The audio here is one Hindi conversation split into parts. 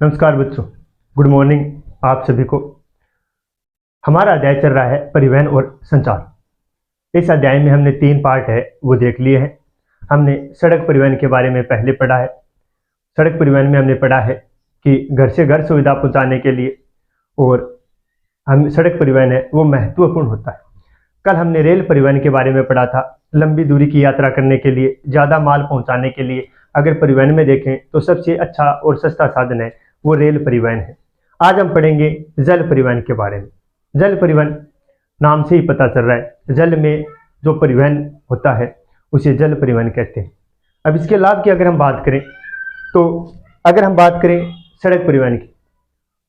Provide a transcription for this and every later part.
नमस्कार बच्चों, गुड मॉर्निंग आप सभी को। हमारा अध्याय चल रहा है परिवहन और संचार। इस अध्याय में हमने 3 पार्ट है वो देख लिए हैं। हमने सड़क परिवहन के बारे में पहले पढ़ा है। सड़क परिवहन में हमने पढ़ा है कि घर से घर सुविधा पहुंचाने के लिए और हम सड़क परिवहन है वो महत्वपूर्ण होता है। कल हमने रेल परिवहन के बारे में पढ़ा था। लंबी दूरी की यात्रा करने के लिए, ज़्यादा माल पहुंचाने के लिए अगर परिवहन में देखें तो सबसे अच्छा और सस्ता साधन है वो रेल परिवहन है। आज हम पढ़ेंगे जल परिवहन के बारे में। जल परिवहन नाम से ही पता चल रहा है, जल में जो परिवहन होता है उसे जल परिवहन कहते हैं। अब इसके लाभ की अगर हम बात करें तो अगर हम बात करें सड़क परिवहन की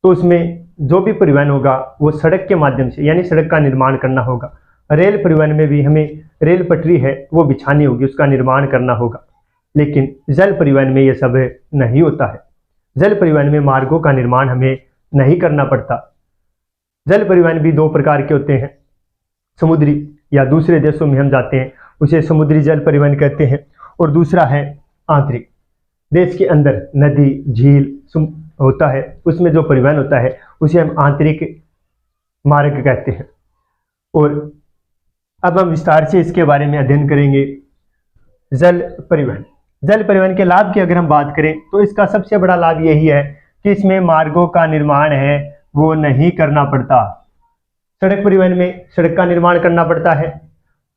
तो उसमें जो भी परिवहन होगा वो सड़क के माध्यम से, यानी सड़क का निर्माण करना होगा। रेल परिवहन में भी हमें रेल पटरी है वो बिछानी होगी, उसका निर्माण करना होगा। लेकिन जल परिवहन में ये सब नहीं होता है। जल परिवहन में मार्गों का निर्माण हमें नहीं करना पड़ता। जल परिवहन भी 2 प्रकार के होते हैं। समुद्री या दूसरे देशों में हम जाते हैं उसे समुद्री जल परिवहन कहते हैं, और दूसरा है आंतरिक। देश के अंदर नदी, झील होता है, उसमें जो परिवहन होता है उसे हम आंतरिक मार्ग कहते हैं। और अब हम विस्तार से इसके बारे में अध्ययन करेंगे। जल परिवहन, जल परिवहन के लाभ की अगर हम बात करें तो इसका सबसे बड़ा लाभ यही है कि इसमें मार्गों का निर्माण है वो नहीं करना पड़ता। सड़क परिवहन में सड़क का निर्माण करना पड़ता है,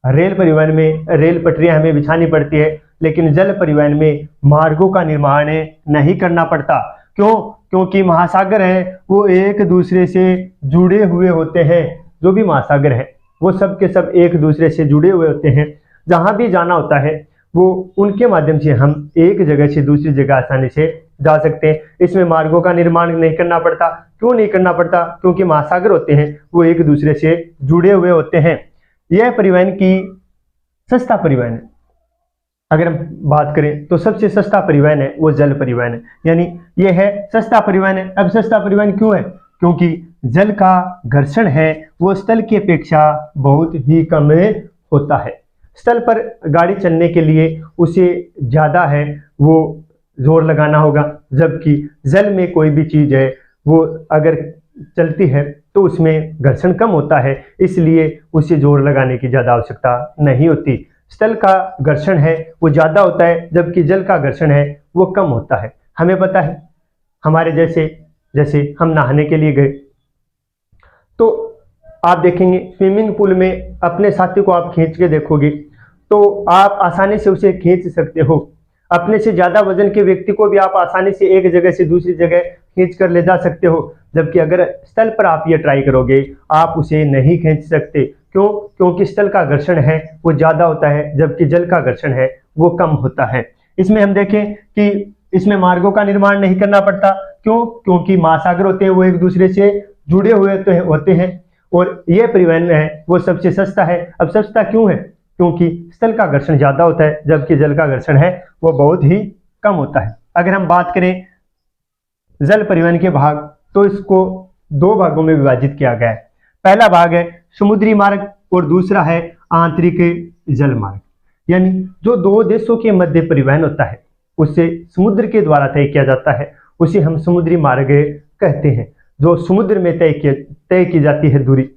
रेल परिवहन में रेल पटरियां हमें बिछानी पड़ती है, लेकिन जल परिवहन में मार्गों का निर्माण नहीं करना पड़ता। क्यों? क्योंकि महासागर हैं वो एक दूसरे से जुड़े हुए होते हैं। जो भी महासागर हैं वो सब के सब एक दूसरे से जुड़े हुए होते हैं। जहाँ भी जाना होता है वो उनके माध्यम से हम एक जगह से दूसरी जगह आसानी से जा सकते हैं। इसमें मार्गों का निर्माण नहीं करना पड़ता। क्यों नहीं करना पड़ता? क्योंकि महासागर होते हैं वो एक दूसरे से जुड़े हुए होते हैं। यह परिवहन की सस्ता परिवहन है। अगर हम बात करें तो सबसे सस्ता परिवहन है वो जल परिवहन है, यानी यह है सस्ता परिवहन है। अब सस्ता परिवहन क्यों है? क्योंकि जल का घर्षण है वो स्थल की अपेक्षा बहुत ही कम होता है। स्थल पर गाड़ी चलने के लिए उसे ज़्यादा है वो जोर लगाना होगा, जबकि जल में कोई भी चीज़ है वो अगर चलती है तो उसमें घर्षण कम होता है, इसलिए उसे जोर लगाने की ज़्यादा आवश्यकता नहीं होती। स्थल का घर्षण है वो ज़्यादा होता है, जबकि जल का घर्षण है वो कम होता है। हमें पता है, हमारे जैसे हम नहाने के लिए गए तो आप देखेंगे स्विमिंग पूल में अपने साथी को आप खींच के देखोगे तो आप आसानी से उसे खींच सकते हो। अपने से ज़्यादा वजन के व्यक्ति को भी आप आसानी से एक जगह से दूसरी जगह खींच कर ले जा सकते हो, जबकि अगर स्थल पर आप ये ट्राई करोगे आप उसे नहीं खींच सकते। क्यों? क्योंकि स्थल का घर्षण है वो ज़्यादा होता है, जबकि जल का घर्षण है वो कम होता है। इसमें हम देखें कि इसमें मार्गों का निर्माण नहीं करना पड़ता। क्यों? क्योंकि महासागर होते हैं वो एक दूसरे से जुड़े हुए होते हैं, और यह परिवहन है वो सबसे सस्ता है। अब सस्ता क्यों है? क्योंकि स्थल का घर्षण ज़्यादा होता है, जबकि जल का घर्षण है वो बहुत ही कम होता है। अगर हम बात करें जल परिवहन के भाग तो इसको 2 भागों में विभाजित किया गया है। पहला भाग है समुद्री मार्ग और दूसरा है आंतरिक जल मार्ग। यानी जो 2 देशों के मध्य परिवहन होता है उसे समुद्र के द्वारा तय किया जाता है, उसे हम समुद्री मार्ग कहते हैं, जो समुद्र में तय की जाती है दूरी।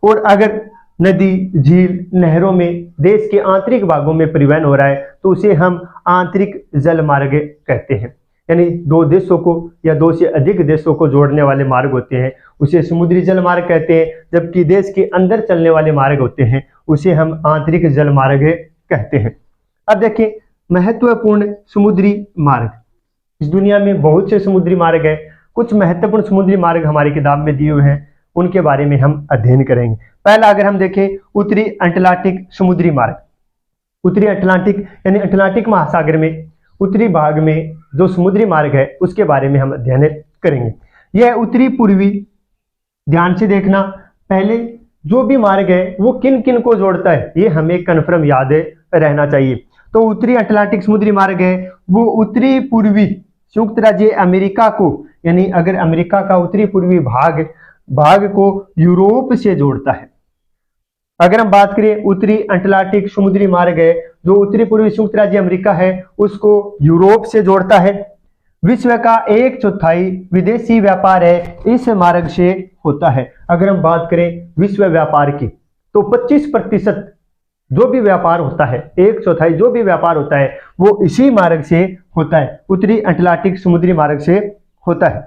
और अगर नदी, झील, नहरों में देश के आंतरिक भागों में परिवहन हो रहा है तो उसे हम आंतरिक जल मार्ग कहते हैं। यानी 2 देशों को या 2 से अधिक देशों को जोड़ने वाले मार्ग होते हैं उसे समुद्री जल मार्ग कहते हैं, जबकि देश के अंदर चलने वाले मार्ग होते हैं उसे हम आंतरिक जल मार्ग कहते हैं। अब देखिए महत्वपूर्ण समुद्री मार्ग। इस दुनिया में बहुत से समुद्री मार्ग है। कुछ महत्वपूर्ण समुद्री मार्ग हमारी किताब में दिए हुए हैं, उनके बारे में हम अध्ययन करेंगे। पहला अगर हम देखें उत्तरी अटलांटिक समुद्री मार्ग। उत्तरी अटलांटिक यानी अटलांटिक महासागर में उत्तरी भाग में जो समुद्री मार्ग है उसके बारे में हम अध्ययन करेंगे। यह उत्तरी पूर्वी, ध्यान से देखना, पहले जो भी मार्ग है वो किन किन को जोड़ता है ये हमें कन्फर्म याद रहना चाहिए। तो उत्तरी अटलांटिक समुद्री मार्ग है वो उत्तरी पूर्वी संयुक्त राज्य अमेरिका को, यानी अगर अमेरिका का उत्तरी पूर्वी भाग को यूरोप से जोड़ता है। अगर हम बात करें उत्तरी अटलांटिक समुद्री मार्ग है जो उत्तरी पूर्वी संयुक्त राज्य अमेरिका है उसको यूरोप से जोड़ता है। विश्व का 1/4 विदेशी व्यापार है इस मार्ग से होता है। अगर हम बात करें विश्व व्यापार की तो 25% जो भी व्यापार होता है, 1/4 जो भी व्यापार होता है वो इसी मार्ग से होता है, उत्तरी अटलांटिक समुद्री मार्ग से होता है।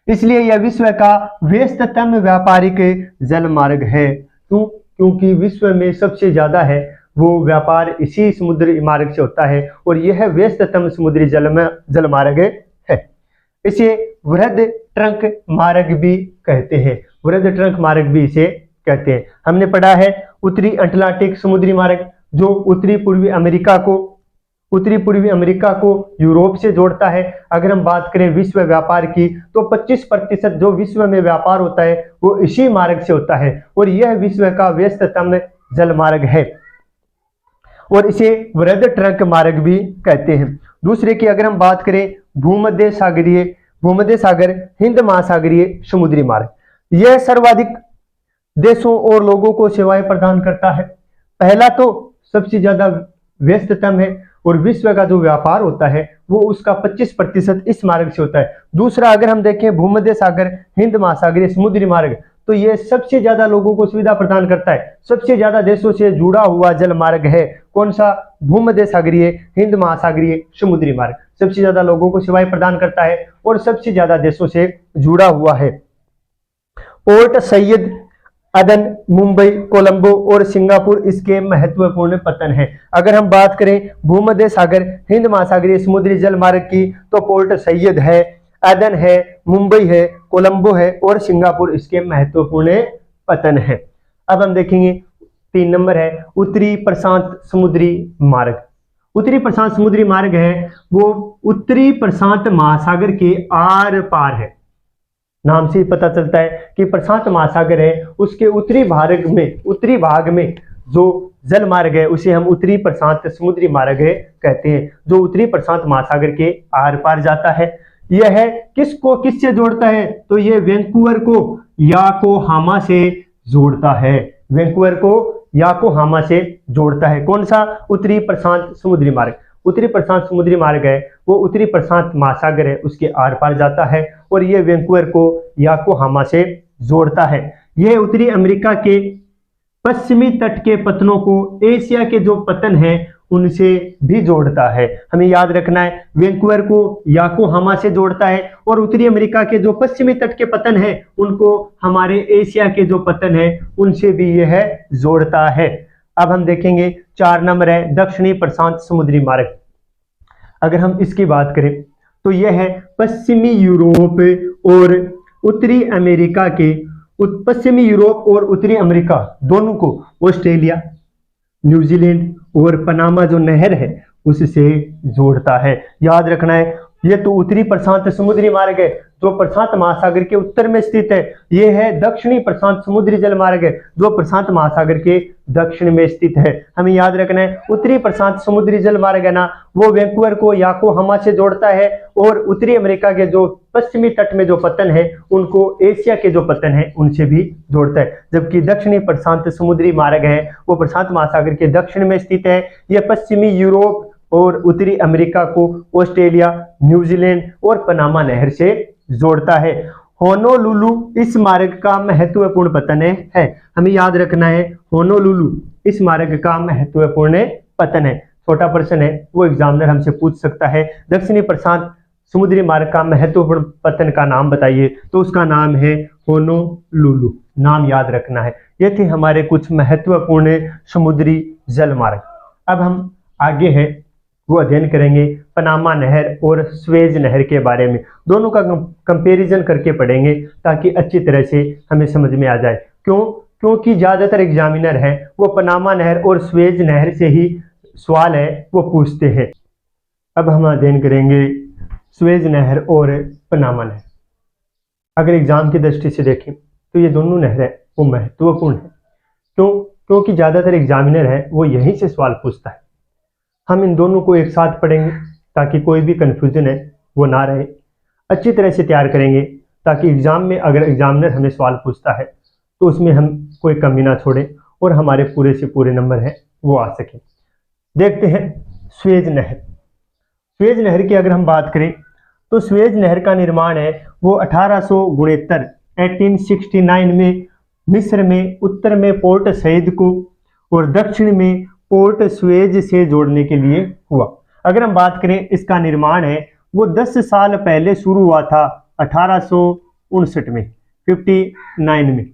इसलिए यह विश्व का व्यस्ततम व्यापारिक जल मार्ग है। क्यों? क्योंकि विश्व में सबसे ज्यादा है वो व्यापार इसी समुद्री मार्ग से होता है और यह व्यस्ततम समुद्री जल मार्ग है। इसे वृहद ट्रंक मार्ग भी कहते हैं, वृहद ट्रंक मार्ग भी इसे कहते हैं। हमने पढ़ा है उत्तरी अटलांटिक समुद्री मार्ग जो उत्तरी पूर्वी अमेरिका को यूरोप से जोड़ता है। अगर हम बात करें विश्व व्यापार की तो 25% जो विश्व में व्यापार होता है वो इसी मार्ग से होता है और यह विश्व का व्यस्ततम जल मार्ग है और इसे वृहद ट्रंक मार्ग भी कहते हैं। दूसरे की अगर हम बात करें भूमध्य सागर हिंद महासागरीय समुद्री मार्ग, यह सर्वाधिक देशों और लोगों को सेवाएं प्रदान करता है। पहला तो सबसे ज्यादा व्यस्ततम है और विश्व का जो व्यापार होता है वो उसका 25% इस मार्ग से होता है। दूसरा अगर हम देखें भूमध्य सागर हिंद महासागरीय समुद्री मार्ग तो यह सबसे ज्यादा लोगों को सुविधा प्रदान करता है, सबसे ज्यादा देशों से जुड़ा हुआ जल मार्ग है। कौन सा? भूमध्य सागरीय हिंद महासागरीय समुद्री मार्ग सबसे ज्यादा लोगों को सेवाएं प्रदान करता है और सबसे ज्यादा देशों से जुड़ा हुआ है। पोर्ट सैयद, अदन, मुंबई, कोलंबो और सिंगापुर इसके महत्वपूर्ण पतन है। अगर हम बात करें भूमध्य सागर हिंद महासागरीय समुद्री जल मार्ग की तो पोर्ट सैयद है, अदन है, मुंबई है, कोलंबो है और सिंगापुर इसके महत्वपूर्ण पतन है। अब हम देखेंगे 3 नंबर है उत्तरी प्रशांत समुद्री मार्ग। उत्तरी प्रशांत समुद्री मार्ग है वो उत्तरी प्रशांत महासागर के आर पार है। नाम से ही पता चलता है कि प्रशांत महासागर है उसके उत्तरी भाग में जो जल मार्ग है उसे हम उत्तरी प्रशांत समुद्री मार्ग कहते हैं, जो उत्तरी प्रशांत महासागर के आर पार जाता है। यह है किसको किससे जोड़ता है? तो यह वैंकूवर को योकोहामा से जोड़ता है, वैंकूवर को योकोहामा से जोड़ता है। कौन सा? उत्तरी प्रशांत समुद्री मार्ग। उत्तरी प्रशांत समुद्री मार्ग है वो उत्तरी प्रशांत महासागर है उसके आर पार जाता है और यह वैंकूवर को योकोहामा से जोड़ता है। यह उत्तरी अमेरिका के पश्चिमी तट के पतनों को एशिया के जो पतन है उनसे भी जोड़ता है। हमें याद रखना है वैंकूवर को योकोहामा से जोड़ता है और उत्तरी अमेरिका के जो पश्चिमी तट के पतन है उनको हमारे एशिया के जो पतन है उनसे भी यह जोड़ता है। अब हम देखेंगे 4 नंबर है दक्षिणी प्रशांत समुद्री मार्ग। अगर हम इसकी बात करें तो यह है पश्चिमी यूरोप और उत्तरी अमेरिका के पश्चिमी यूरोप और उत्तरी अमेरिका दोनों को ऑस्ट्रेलिया, न्यूजीलैंड और पनामा जो नहर है उससे जोड़ता है। याद रखना है ये तो उत्तरी प्रशांत समुद्री मार्ग है जो प्रशांत महासागर के उत्तर में स्थित है। यह है दक्षिणी प्रशांत समुद्री जल मार्ग है जो प्रशांत महासागर के दक्षिण में स्थित है। हमें याद रखना है उत्तरी प्रशांत समुद्री जल मार्ग है ना वो वैंकूवर को योकोहामा से जोड़ता है और उत्तरी अमेरिका के जो पश्चिमी तट में जो पतन है उनको एशिया के जो पतन है उनसे भी जोड़ता है। जबकि दक्षिणी प्रशांत समुद्री मार्ग है वो प्रशांत महासागर के दक्षिण में स्थित है। यह पश्चिमी यूरोप और उत्तरी अमेरिका को ऑस्ट्रेलिया, न्यूजीलैंड और पनामा नहर से जोड़ता है। होनोलुलु इस मार्ग का महत्वपूर्ण पतन है। हमें याद रखना है होनोलुलु इस मार्ग का महत्वपूर्ण पतन है। छोटा प्रश्न है वो एग्जामिनर हमसे पूछ सकता है दक्षिणी प्रशांत समुद्री मार्ग का महत्वपूर्ण पतन का नाम बताइए, तो उसका नाम है होनोलुलु। नाम याद रखना है। ये थे हमारे कुछ महत्वपूर्ण समुद्री जल मार्ग। अब हम आगे हैं वो अध्ययन करेंगे पनामा नहर और स्वेज नहर के बारे में। दोनों का कंपैरिजन करके पढ़ेंगे ताकि अच्छी तरह से हमें समझ में आ जाए। क्योंकि ज़्यादातर एग्जामिनर है वो पनामा नहर और स्वेज नहर से ही सवाल है वो पूछते हैं। अब हम अध्ययन करेंगे स्वेज नहर और पनामा नहर। अगर एग्जाम की दृष्टि से देखें तो ये दोनों नहरें वो महत्वपूर्ण है। क्योंकि ज़्यादातर एग्जामिनर है वो यहीं से सवाल पूछता है। हम इन दोनों को एक साथ पढ़ेंगे ताकि कोई भी कन्फ्यूजन है वो ना रहे। अच्छी तरह से तैयार करेंगे ताकि एग्जाम में अगर एग्जामिनर हमें सवाल पूछता है तो उसमें हम कोई कमी ना छोड़ें और हमारे पूरे से पूरे नंबर हैं वो आ सकें। देखते हैं स्वेज नहर। स्वेज नहर की अगर हम बात करें तो स्वेज नहर का निर्माण है वो 1869 में मिस्र में उत्तर में पोर्ट सईद को और दक्षिण में पोर्ट स्वेज से जोड़ने के लिए हुआ। अगर हम बात करें इसका निर्माण है वो 10 साल पहले शुरू हुआ था 1859 में 59 में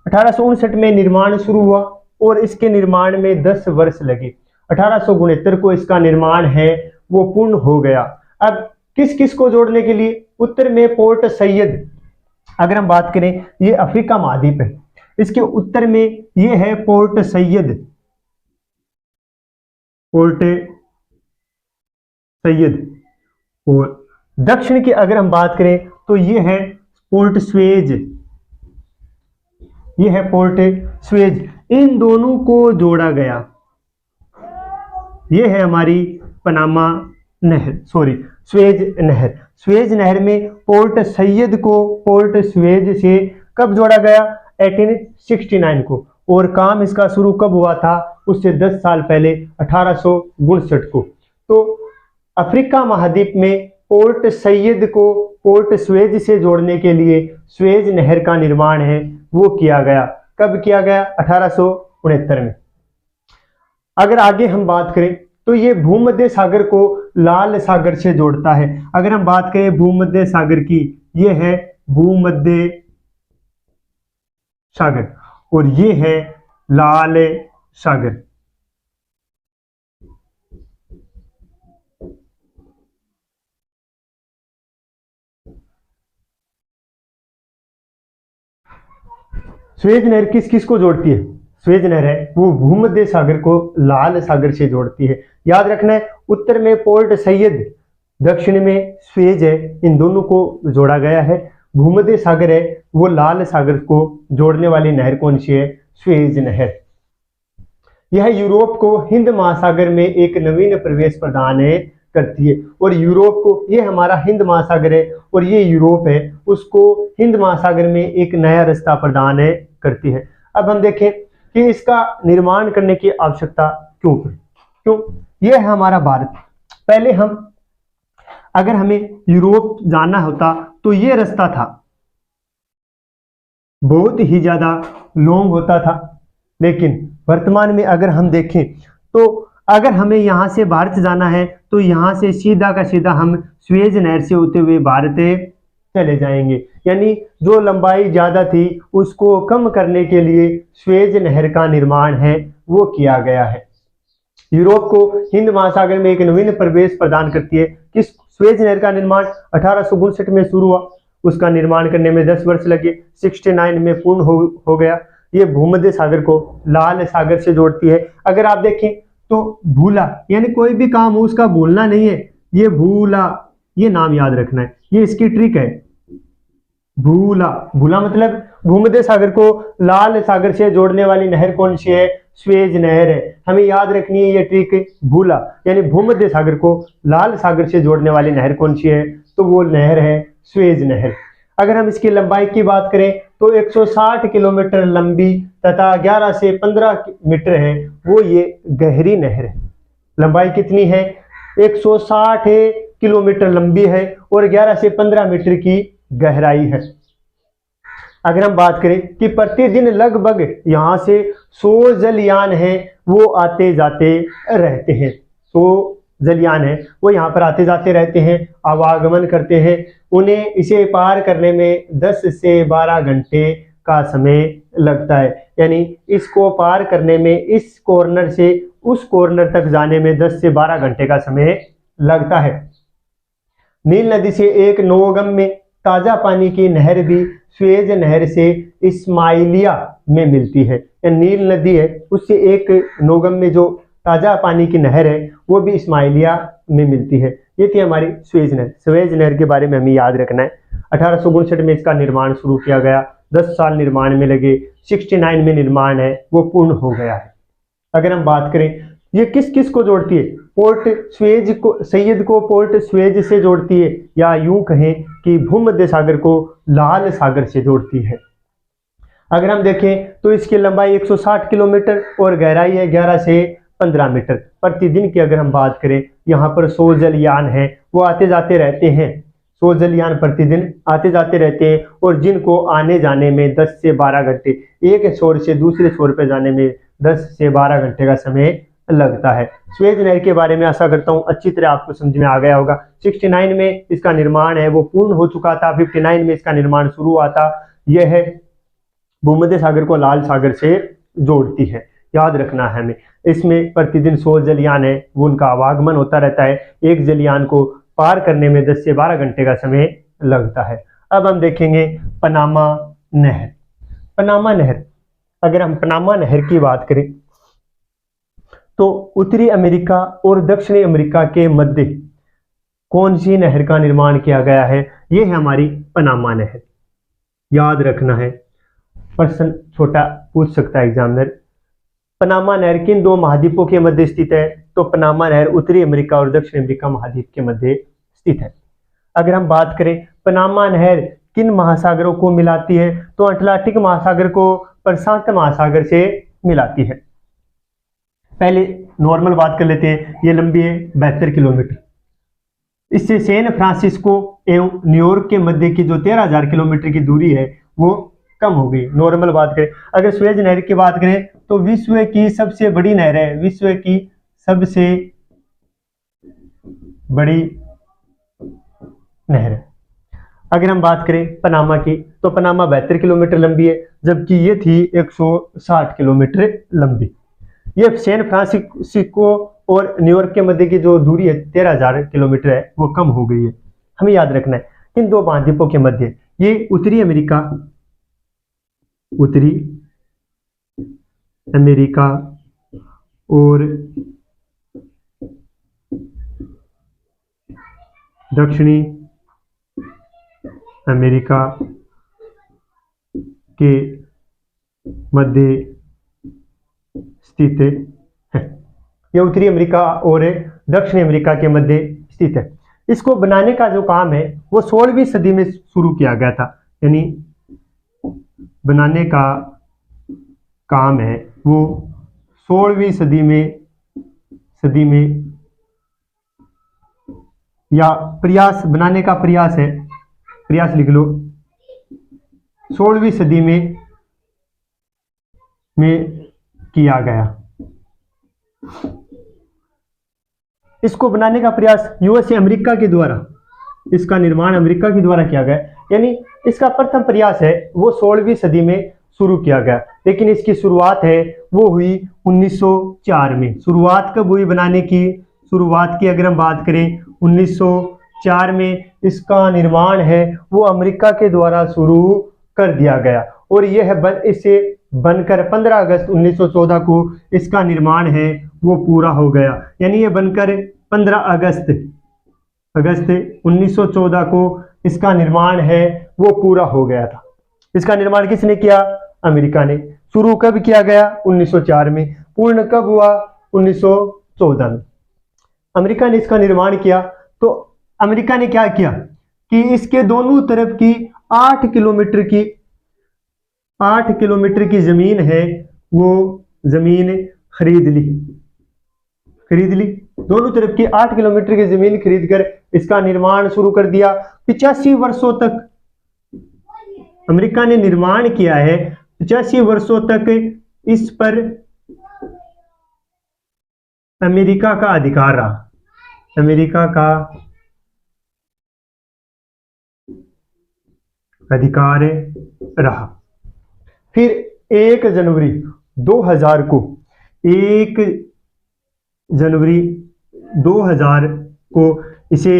1859 में निर्माण शुरू हुआ और इसके निर्माण में 10 वर्ष लगे। 1869 को इसका निर्माण है वो पूर्ण हो गया। अब किस किस को जोड़ने के लिए? उत्तर में पोर्ट सैयद, अगर हम बात करें ये अफ्रीका महाद्वीप है, इसके उत्तर में ये है पोर्ट सैयद, पोर्ट सैयद, और दक्षिण की अगर हम बात करें तो ये है पोर्ट स्वेज, ये है पोर्ट स्वेज। इन दोनों को जोड़ा गया, ये है हमारी पनामा नहर, सॉरी स्वेज नहर। स्वेज नहर में पोर्ट सैयद को पोर्ट स्वेज से कब जोड़ा गया? 1869 को। और काम इसका शुरू कब हुआ था? उससे 10 साल पहले 1859 को। तो अफ्रीका महाद्वीप में पोर्ट सैयद को पोर्ट स्वेज से जोड़ने के लिए स्वेज नहर का निर्माण है वो किया गया। कब किया गया? 1869 में। अगर आगे हम बात करें तो ये भूमध्य सागर को लाल सागर से जोड़ता है। अगर हम बात करें भूमध्य सागर की, ये है भूमध्य सागर और ये है लाल सागर। स्वेज नहर किस किस को जोड़ती है? स्वेज नहर है वो भूमध्य सागर को लाल सागर से जोड़ती है। याद रखना है, उत्तर में पोर्ट सैयद, दक्षिण में स्वेज है, इन दोनों को जोड़ा गया है। भूमध्य सागर है वो लाल सागर को जोड़ने वाली नहर कौन सी है? स्वेज नहर। यह यूरोप को हिंद महासागर में एक नवीन प्रवेश प्रदान करती है। और यूरोप को, ये हमारा हिंद महासागर है और ये यूरोप है, उसको हिंद महासागर में एक नया रास्ता प्रदान करती है। अब हम देखें कि इसका निर्माण करने की आवश्यकता क्यों? ये है हमारा भारत। पहले हम, अगर हमें यूरोप जाना होता तो ये रास्ता था, बहुत ही ज्यादा लॉन्ग होता था। लेकिन वर्तमान में अगर हम देखें तो अगर हमें यहाँ से भारत जाना है तो यहाँ से सीधा का सीधा हम स्वेज नहर से होते हुए भारत चले जाएंगे। यानी जो लंबाई ज़्यादा थी उसको कम करने के लिए स्वेज नहर का निर्माण है वो किया गया है। यूरोप को हिंद महासागर में एक नवीन प्रवेश प्रदान करती है। किस स्वेज नहर का निर्माण 1859 में शुरू हुआ, उसका निर्माण करने में 10 वर्ष लगे, 69 में पूर्ण हो गया। ये भूमध्य सागर को लाल सागर से जोड़ती है। अगर आप देखें तो भूला, यानी कोई भी काम हो उसका भूलना नहीं है, ये भूला, ये नाम याद रखना है, ये इसकी ट्रिक है। भूला, भूला मतलब भूमध्य सागर को लाल सागर से जोड़ने वाली नहर कौन सी है? स्वेज नहर है। हमें याद रखनी है ये ट्रिक, भूला, यानी भूमध्य सागर को लाल सागर से जोड़ने वाली नहर कौन सी है? तो वो नहर है स्वेज नहर। अगर हम इसकी लंबाई की बात करें तो 160 किलोमीटर लंबी तथा 11 से 15 मीटर है वो ये गहरी नहर है। लंबाई कितनी है? 160 किलोमीटर लंबी है और 11 से 15 मीटर की गहराई है। अगर हम बात करें कि प्रतिदिन लगभग यहाँ से 100 जलयान है वो आते जाते रहते हैं। 100 जलयान है वो यहाँ पर आते जाते रहते हैं, आवागमन करते हैं। उन्हें इसे पार करने में 10 से 12 घंटे का समय लगता है। यानी इसको पार करने में इस कॉर्नर से उस कॉर्नर तक जाने में 10 से 12 घंटे का समय लगता है। नील नदी से एक नोगम में ताजा पानी की नहर भी स्वेज नहर से इस्माइलिया में मिलती है। नील नदी है उससे एक नोगम में जो ताजा पानी की नहर है वो भी इस्माइलिया में मिलती है। ये थी हमारी स्वेज नहर। स्वेज नहर के बारे में हमें याद रखना है। 1859 में इसका निर्माण शुरू किया गया, 10 साल निर्माण में लगे, 69 में निर्माण है वो पूर्ण हो गया है। अगर हम बात करें ये किस किस को जोड़ती है? पोर्ट स्वेज को, सैयद को पोर्ट स्वेज से जोड़ती है, या यूं कहें कि भूमध्य सागर को लाल सागर से जोड़ती है। अगर हम देखें तो इसकी लंबाई 160 किलोमीटर और गहराई है 11 से 15 मीटर। प्रतिदिन की अगर हम बात करें यहाँ पर 100 जलयान है वो आते जाते रहते हैं। 100 जलयान प्रतिदिन आते जाते रहते हैं और जिनको आने जाने में 10 से 12 घंटे, एक छोर से दूसरे छोर पर जाने में 10 से 12 घंटे का समय लगता है। स्वेज नहर के बारे में आशा करता हूं अच्छी तरह आपको समझ में आ गया होगा। 69 में इसका निर्माण है वो पूर्ण हो चुका था, 59 में इसका निर्माण शुरू हुआ था। यह भूमध्य सागर को लाल सागर से जोड़ती है, याद रखना है हमें। इसमें प्रतिदिन 100 जलयान है वो उनका आवागमन होता रहता है। एक जलयान को पार करने में 10 से 12 घंटे का समय लगता है। अब हम देखेंगे पनामा नहर। पनामा नहर, अगर हम पनामा नहर की बात करें तो उत्तरी अमेरिका और दक्षिणी अमेरिका के मध्य कौन सी नहर का निर्माण किया गया है? यह है हमारी पनामा नहर, याद रखना है। प्रश्न छोटा पूछ सकता है एग्जामिनर। पनामा नहर किन दो महाद्वीपों के मध्य स्थित है? तो पनामा नहर उत्तरी अमेरिका और दक्षिण अमेरिका महाद्वीप के मध्य स्थित है। अगर हम बात करें पनामा नहर किन महासागरों को मिलाती है? तो अटलांटिक महासागर को प्रशांत महासागर से मिलाती है। पहले नॉर्मल बात कर लेते हैं। ये लंबी है 72 किलोमीटर। इससे सैन फ्रांसिस्को एवं न्यूयॉर्क के मध्य की जो 13,000 किलोमीटर की दूरी है वो कम हो गई। नॉर्मल बात करें। अगर स्वेज नहर की बात करें तो विश्व की सबसे बड़ी नहर है, विश्व की सबसे बड़ी नहर है। अगर हम बात करें पनामा की तो पनामा 72 किलोमीटर लंबी है, जबकि ये थी 160 किलोमीटर लंबी। ये सैन फ्रांसिस्को और न्यूयॉर्क के मध्य की जो दूरी है 13,000 किलोमीटर है वो कम हो गई है। हमें याद रखना है इन दो महाद्वीपों के मध्य ये उत्तरी अमेरिका और दक्षिणी अमेरिका के मध्य स्थित है। यह उत्तरी अमेरिका और दक्षिणी अमेरिका के मध्य स्थित है। इसको बनाने का जो काम है वो 16वीं सदी में शुरू किया गया था, यानी बनाने का काम है वो 16वीं सदी में या प्रयास बनाने का प्रयास है, प्रयास लिख लो, 16वीं सदी में किया गया। इसको बनाने का प्रयास यूएसए अमेरिका के द्वारा, इसका निर्माण अमेरिका के द्वारा किया गया, यानी इसका प्रथम प्रयास है वो 16वीं सदी में शुरू किया गया, लेकिन इसकी शुरुआत है वो हुई 1904 में। शुरुआत कब हुई बनाने की? शुरुआत की अगर हम बात करें 1904 में इसका निर्माण है वो अमेरिका के द्वारा शुरू कर दिया गया और यह इसे बनकर 15 अगस्त 1914 को इसका निर्माण है वो पूरा हो गया। यानी ये बनकर 15 अगस्त 1914 को इसका निर्माण है वो पूरा हो गया था। इसका निर्माण किसने किया? अमेरिका ने। शुरू कब किया गया? 1904 में। पूर्ण कब हुआ? 1914 में। अमेरिका ने इसका निर्माण किया तो अमेरिका ने क्या किया कि इसके दोनों तरफ की 8 किलोमीटर की जमीन है वो जमीन खरीद ली। दोनों तरफ की 8 किलोमीटर की जमीन खरीदकर इसका निर्माण शुरू कर दिया। 85 वर्षों तक अमेरिका ने निर्माण किया है। 85 वर्षों तक इस पर अमेरिका का अधिकार रहा। अमेरिका का अधिकार रहा। फिर 1 जनवरी 2000 को इसे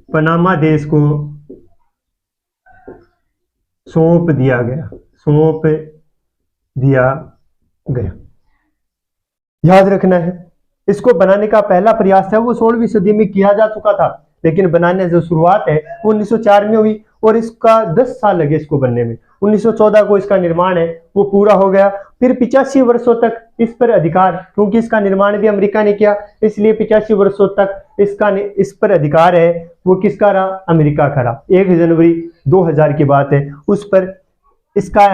पनामा देश को सौंप दिया गया। याद रखना है इसको बनाने का पहला प्रयास है वो 16वीं सदी में किया जा चुका था, लेकिन बनाने जो शुरुआत है वो 1904 में हुई और इसका 10 साल लगे इसको बनने में। 1914 को इसका निर्माण है वो पूरा हो गया। फिर 85 वर्षों तक इस पर अधिकार, क्योंकि इसका निर्माण भी अमेरिका ने किया इसलिए 85 वर्षों तक इस पर अधिकार है वो किसका रहा? अमेरिका का रहा। 1 जनवरी 2000 की बात है, उस पर इसका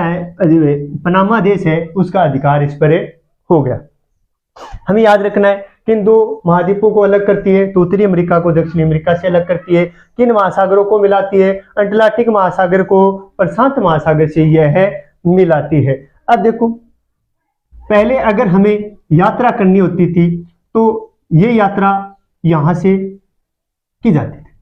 पनामा देश है उसका अधिकार इस पर हो गया। हमें याद रखना है किन दो महाद्वीपों को अलग करती है? तो उत्तरी अमेरिका को दक्षिणी अमेरिका से अलग करती है। किन महासागरों को मिलाती है? अटलांटिक महासागर को प्रशांत महासागर से यह मिलाती है। अब देखो, पहले अगर हमें यात्रा करनी होती थी तो ये यात्रा यहां से की जाती थी,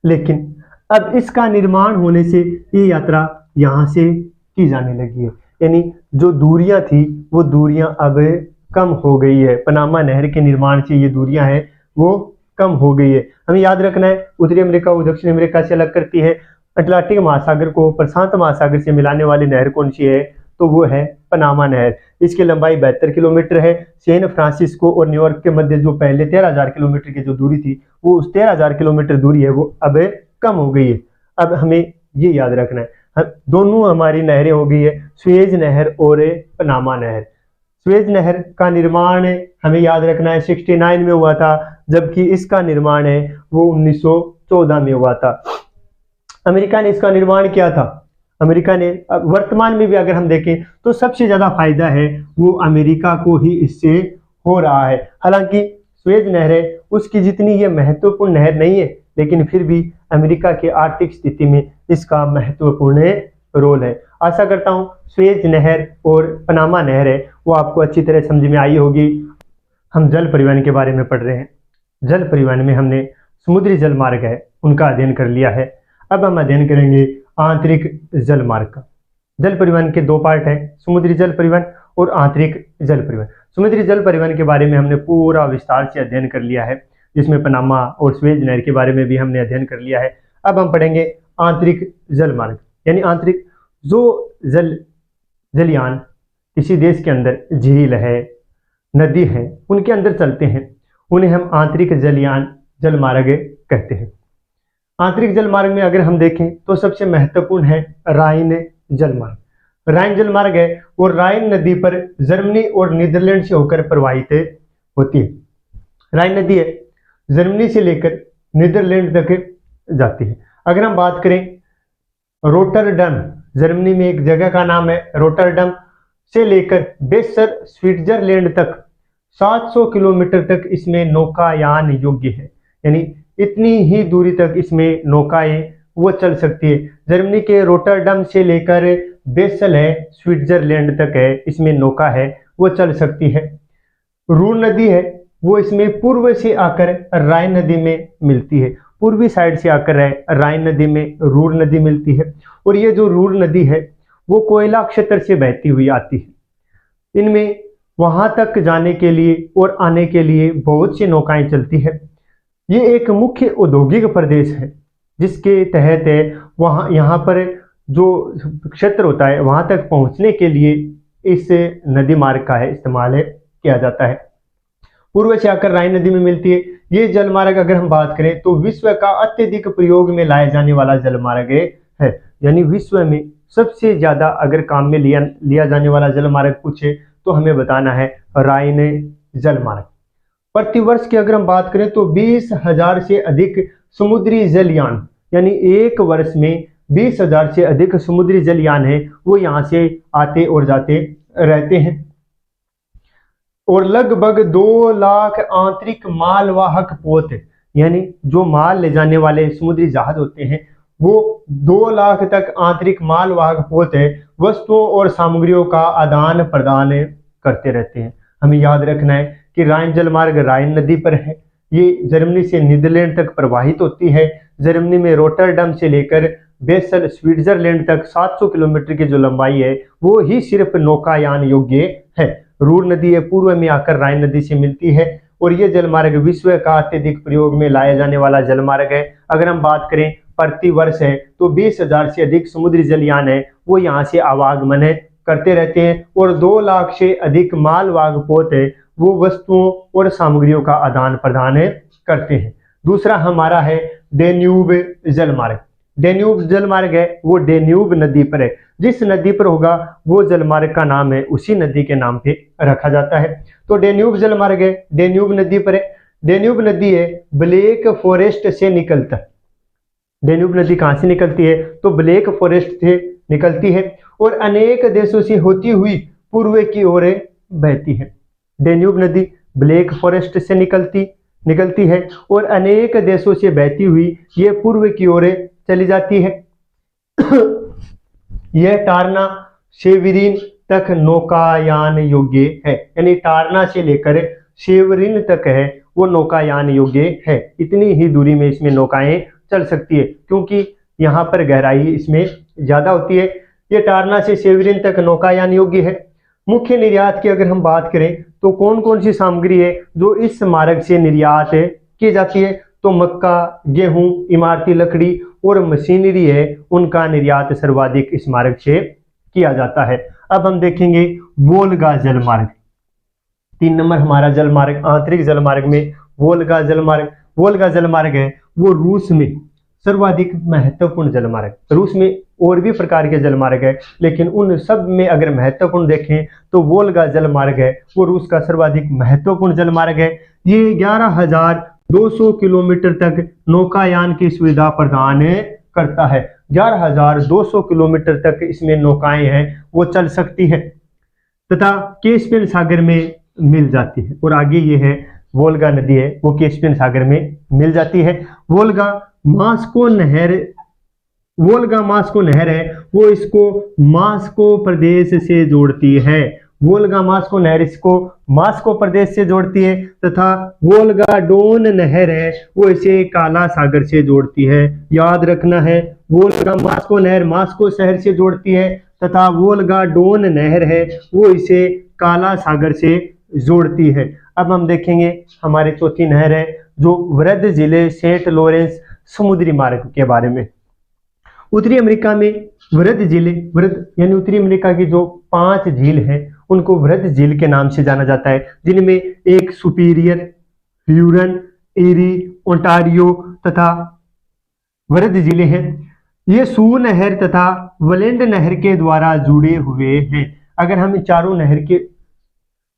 लेकिन अब इसका निर्माण होने से ये यात्रा यहां से की जाने लगी है। यानी जो दूरियां थी वो दूरियां अब कम हो गई है। पनामा नहर के निर्माण से ये दूरियां हैं वो कम हो गई है। हमें याद रखना है, उत्तरी अमेरिका को दक्षिण अमेरिका से अलग करती है। अटलांटिक महासागर को प्रशांत महासागर से मिलाने वाली नहर कौन सी है? तो वो है पनामा नहर। इसकी लंबाई 72 किलोमीटर है। सैन फ्रांसिस्को और न्यूयॉर्क के मध्य जो पहले 13,000 किलोमीटर की जो दूरी थी, वो उस 13,000 किलोमीटर दूरी है वो अब कम हो गई है। अब हमें ये याद रखना है, दोनों हमारी नहरें हो गई है, सुएज नहर और पनामा नहर। सुएज नहर का निर्माण हमें याद रखना है 69 में हुआ था, जबकि इसका निर्माण है वो 1914 में हुआ था। अमेरिका ने इसका निर्माण किया था। अमेरिका ने, वर्तमान में भी अगर हम देखें तो सबसे ज्यादा फायदा है वो अमेरिका को ही इससे हो रहा है। हालांकि सुएज नहर है उसकी जितनी ये महत्वपूर्ण नहर नहीं है, लेकिन फिर भी अमेरिका की आर्थिक स्थिति में इसका महत्वपूर्ण रोल है। आशा करता हूं सुएज नहर और पनामा नहर है वो आपको अच्छी तरह समझ में आई होगी। हम जल परिवहन के बारे में पढ़ रहे हैं। जल परिवहन में हमने समुद्री जल मार्ग है उनका अध्ययन कर लिया है। अब हम अध्ययन करेंगे आंतरिक जल मार्ग का। जल परिवहन के दो पार्ट हैं, समुद्री जल परिवहन और आंतरिक जल परिवहन। समुद्री जल परिवहन के बारे में हमने पूरा विस्तार से अध्ययन कर लिया है, जिसमें पनामा और सुएज नहर के बारे में भी हमने अध्ययन कर लिया है। अब हम पढ़ेंगे आंतरिक जल मार्ग, यानी आंतरिक जो जलयान किसी देश के अंदर झील है, नदी है, उनके अंदर चलते हैं, उन्हें हम आंतरिक जलयान जल मार्ग कहते हैं। आंतरिक जल मार्ग में अगर हम देखें तो सबसे महत्वपूर्ण है राइन जल मार्ग। राइन जल मार्ग है वो राइन नदी पर जर्मनी और नीदरलैंड से होकर प्रवाहित होती है। राइन नदी है जर्मनी से लेकर नीदरलैंड तक जाती है। अगर हम बात करें रोटरडम, जर्मनी में एक जगह का नाम है रोटरडम, से लेकर बेसर स्विट्जरलैंड तक 700 किलोमीटर तक इसमें नौकायान योग्य है। यानी इतनी ही दूरी तक इसमें नौकाएं वो चल सकती है। जर्मनी के रोटरडम से लेकर बेसल है स्विट्जरलैंड तक है, इसमें नौका है वो चल सकती है। रूर नदी है वो इसमें पूर्व से आकर राइन नदी में मिलती है, पूर्वी साइड से आकर राइन नदी में रूर नदी मिलती है। और ये जो रूर नदी है वो कोयला क्षेत्र से बहती हुई आती है। इनमें वहां तक जाने के लिए और आने के लिए बहुत सी नौकाएं चलती है। ये एक मुख्य औद्योगिक प्रदेश है जिसके तहत वहाँ यहाँ पर जो क्षेत्र होता है वहां तक पहुंचने के लिए इस नदी मार्ग का इस्तेमाल किया जाता है। पूर्व से आकर राइन नदी में मिलती है। ये जल मार्ग अगर हम बात करें तो विश्व का अत्यधिक प्रयोग में लाए जाने वाला जल मार्ग है। यानी विश्व में सबसे ज्यादा अगर काम में लिया जाने वाला जल मार्ग पूछे तो हमें बताना है राइन जल मार्ग। प्रतिवर्ष की अगर हम बात करें तो 20,000 से अधिक समुद्री जलयान, यानी एक वर्ष में 20,000 से अधिक समुद्री जलयान है वो यहाँ से आते और जाते रहते हैं। और लगभग 2 लाख आंतरिक मालवाहक पोत, यानी जो माल ले जाने वाले समुद्री जहाज होते हैं वो 2 लाख तक आंतरिक मालवाहक पोत वस्तुओं और सामग्रियों का आदान प्रदान करते रहते हैं। हमें याद रखना है कि राइन जल मार्ग राइन नदी पर है। ये जर्मनी से नीदरलैंड तक प्रवाहित होती है। जर्मनी में रोटरडम से लेकर बेसल स्विट्जरलैंड तक 700 किलोमीटर की जो लंबाई है वो ही सिर्फ नौकायान योग्य है। रूर नदी है पूर्व में आकर राइन नदी से मिलती है और ये जलमार्ग विश्व का अत्यधिक प्रयोग में लाया जाने वाला जलमार्ग है। अगर हम बात करें प्रति वर्ष है तो 20,000 से अधिक समुद्री जलयान है वो यहाँ से आवागमन करते रहते हैं और 2 लाख से अधिक मालवाहक पोत है वो वस्तुओं और सामग्रियों का आदान प्रदान करते हैं। दूसरा हमारा है डेन्यूब जलमार्ग। डेन्यूब जलमार्ग है वो डेन्यूब नदी पर है। जिस नदी पर होगा वो जलमार्ग का नाम है उसी नदी के नाम पे रखा जाता है। तो डेन्यूब जलमार्ग है डेन्यूब नदी पर है। डेन्यूब नदी है ब्लैक फॉरेस्ट से निकलता है। डेन्यूब नदी कहाँ से निकलती है तो ब्लैक फॉरेस्ट से निकलती है और अनेक देशों से होती हुई पूर्व की ओर बहती है। डेन्यूब नदी ब्लैक फॉरेस्ट से निकलती है और अनेक देशों से बहती हुई ये पूर्व की ओर चली जाती है। यह टारना सेवेरिन तक नौकायान योग्य है, यानी टारना से लेकर सेवेरिन तक है वो नौकायान योग्य है। इतनी ही दूरी में इसमें नौकाएं चल सकती है, क्योंकि यहाँ पर गहराई इसमें ज्यादा होती है। ये टारना से सेवेरिन तक नौकायान योग्य है। मुख्य निर्यात की अगर हम बात करें तो कौन कौन सी सामग्री है जो इस मार्ग से निर्यात की जाती है, तो मक्का, गेहूं, इमारती लकड़ी और मशीनरी है, उनका निर्यात सर्वाधिक इस मार्ग से किया जाता है। अब हम देखेंगे वोल्गा जलमार्ग। 3 नंबर हमारा जलमार्ग, आंतरिक जलमार्ग में वोल्गा जलमार्ग है वो रूस में सर्वाधिक महत्वपूर्ण जलमार्ग। रूस में और भी प्रकार के जलमार्ग है, लेकिन उन सब में अगर महत्वपूर्ण देखें तो वोल्गा जलमार्ग है वो रूस का सर्वाधिक महत्वपूर्ण जलमार्ग है। ये 11,200 किलोमीटर तक नौकायान की सुविधा प्रदान करता है। 11,200 किलोमीटर तक इसमें नौकाएं हैं वो चल सकती है तथा कैस्पियन सागर में मिल जाती है। और आगे ये है वोल्गा नदी है वो कैस्पियन सागर में मिल जाती है। वोल्गा मास्को नहर है वो इसको मास्को प्रदेश से जोड़ती है। वोल्गा मास्को नहर इसको मास्को प्रदेश से जोड़ती है तथा वोल्गा डोन नहर है वो इसे काला सागर से जोड़ती है। याद रखना है, वोल्गा मास्को नहर मास्को शहर से जोड़ती है तथा वोल्गा डोन नहर है वो इसे काला सागर से जोड़ती है। अब हम देखेंगे हमारी चौथी नहर है जो वृद्ध जिले सेंट लॉरेंस समुद्री मार्ग के बारे में। उत्तरी अमेरिका में वृद्ध यानी उत्तरी अमेरिका की जो 5 झील हैं उनको वृद्ध झील के नाम से जाना जाता है, जिनमें एक सुपीरियर, ह्यूरन, एरी, ओंटारियो तथा वृद्ध झीलें हैं। ये सू नहर तथा वलेंड नहर के द्वारा जुड़े हुए हैं। अगर हम इन चारों नहर के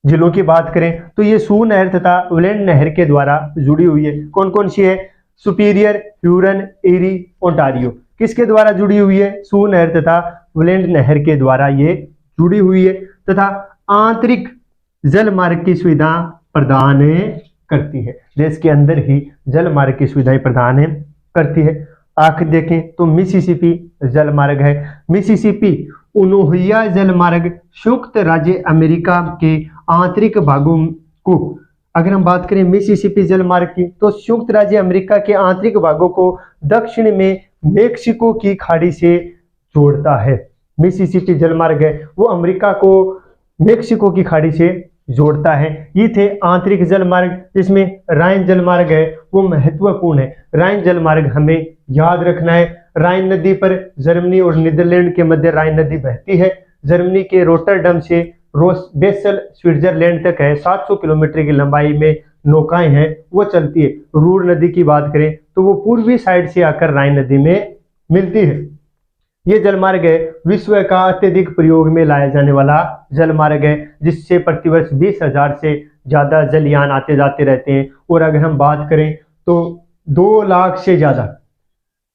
जिलों की बात करें तो ये सू नहर तथा वलेंड नहर के द्वारा जुड़ी हुई है। कौन कौन सी है? सुपीरियर, ह्यूरन, एरी, ओंटारियो। किसके द्वारा जुड़ी हुई है? सू नहर तथा वलेंड नहर के द्वारा ये जुड़ी हुई है तथा आंतरिक जल मार्ग की सुविधा प्रदान करती है। देश के अंदर ही जल मार्ग की सुविधाएं प्रदान करती है। आखिर देखें तो मिसिसिपी जल मार्ग है। मिसिसिपी उनोहिया जल मार्ग संयुक्त राज्य अमेरिका के आंतरिक भागों को, अगर हम बात करें मिसिसिपी जल मार्ग की, तो संयुक्त राज्य अमेरिका के आंतरिक भागों को दक्षिण में मेक्सिको की खाड़ी से जोड़ता है। मिसिसिपी जल मार्ग है वो अमेरिका को मेक्सिको की खाड़ी से जोड़ता है। ये थे आंतरिक जल मार्ग। जिसमें राइन जल मार्ग है वो महत्वपूर्ण है। राइन जल मार्ग हमें याद रखना है। राइन नदी पर जर्मनी और नीदरलैंड के मध्य राइन नदी बहती है। जर्मनी के रोटरडम से बेसल स्विट्जरलैंड तक है। 700 किलोमीटर की लंबाई में नौकाएं हैं वो चलती है। रूर नदी की बात करें तो वो पूर्वी साइड से आकर राइन नदी में मिलती है। ये जलमार्ग है विश्व का अत्यधिक प्रयोग में लाया जाने वाला जलमार्ग है, जिससे प्रतिवर्ष 20,000 से ज्यादा जलयान आते जाते रहते हैं। और अगर हम बात करें तो 2 लाख से ज्यादा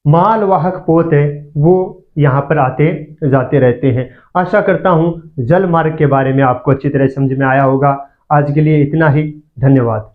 मालवाहक पोत है वो यहाँ पर आते जाते रहते हैं। आशा करता हूँ जल मार्ग के बारे में आपको अच्छी तरह समझ में आया होगा। आज के लिए इतना ही, धन्यवाद।